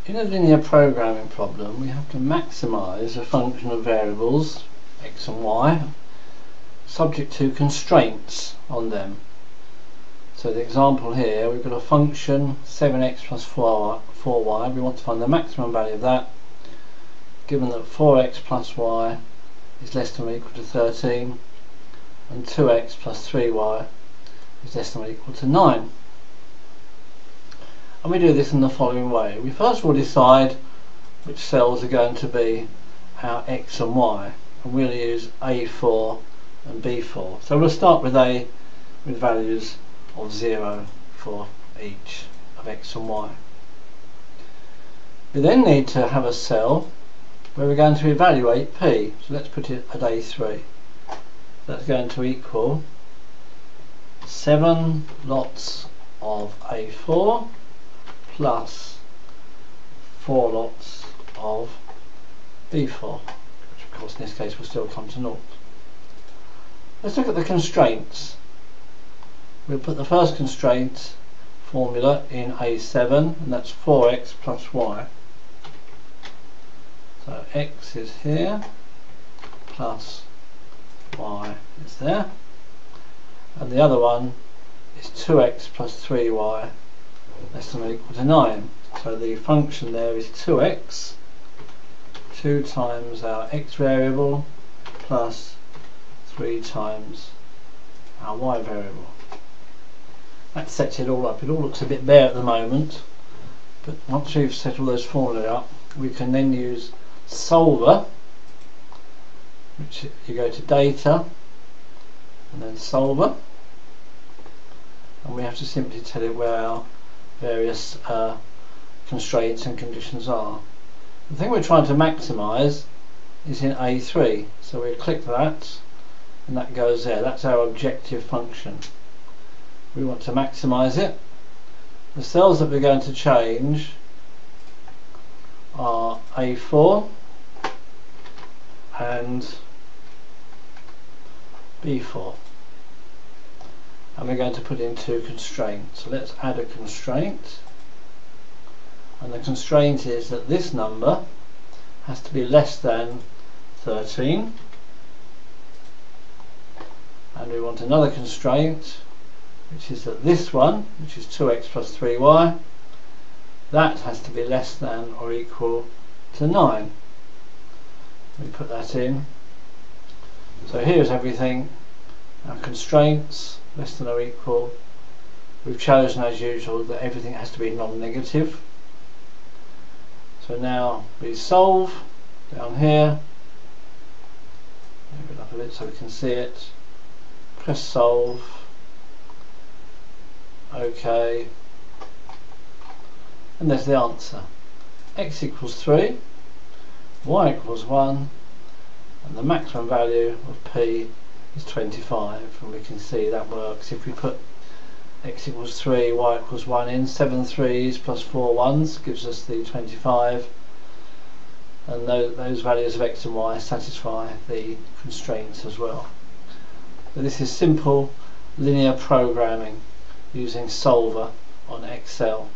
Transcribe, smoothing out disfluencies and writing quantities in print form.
In a linear programming problem, we have to maximize a function of variables x and y subject to constraints on them. So the example here, we've got a function 7x plus 4y. We want to find the maximum value of that, given that 4x plus y is less than or equal to 13 and 2x plus 3y is less than or equal to 9. And we do this in the following way. We first of all decide which cells are going to be our x and y, and we'll use A4 and B4. So we'll start with A with values of 0 for each of x and y. We then need to have a cell where we're going to evaluate P. So let's put it at A3. That's going to equal 7 lots of A4 plus 4 lots of B4, which of course in this case will still come to 0. Let's look at the constraints. We'll put the first constraint formula in A7, and that's 4x plus y. So x is here, plus y is there, and the other one is 2x plus 3y less than or equal to 9. So the function there is 2x, 2 times our x variable, plus 3 times our y variable. That sets it all up. It all looks a bit bare at the moment, but once we've set all those formulae up, we can then use solver, which you go to data and then solver, and we have to simply tell it where our various constraints and conditions are. The thing we're trying to maximise is in A3, so we click that and that goes there. That's our objective function. We want to maximise it. The cells that we're going to change are A4 and B4, and we're going to put in 2 constraints. So let's add a constraint, and the constraint is that this number has to be less than 13, and we want another constraint which is that this one, which is 2x plus 3y, that has to be less than or equal to 9. We put that in. So here's everything. Our constraints, less than or equal. We've chosen as usual that everything has to be non-negative. So now we solve down here. Move it up a bit so we can see it. Press solve. OK. And there's the answer. X equals 3, y equals 1, and the maximum value of P is 25, and we can see that works. If we put x equals 3, y equals 1 in, 7 3's plus 4 1's gives us the 25, and those values of x and y satisfy the constraints as well. So this is simple linear programming using solver on Excel.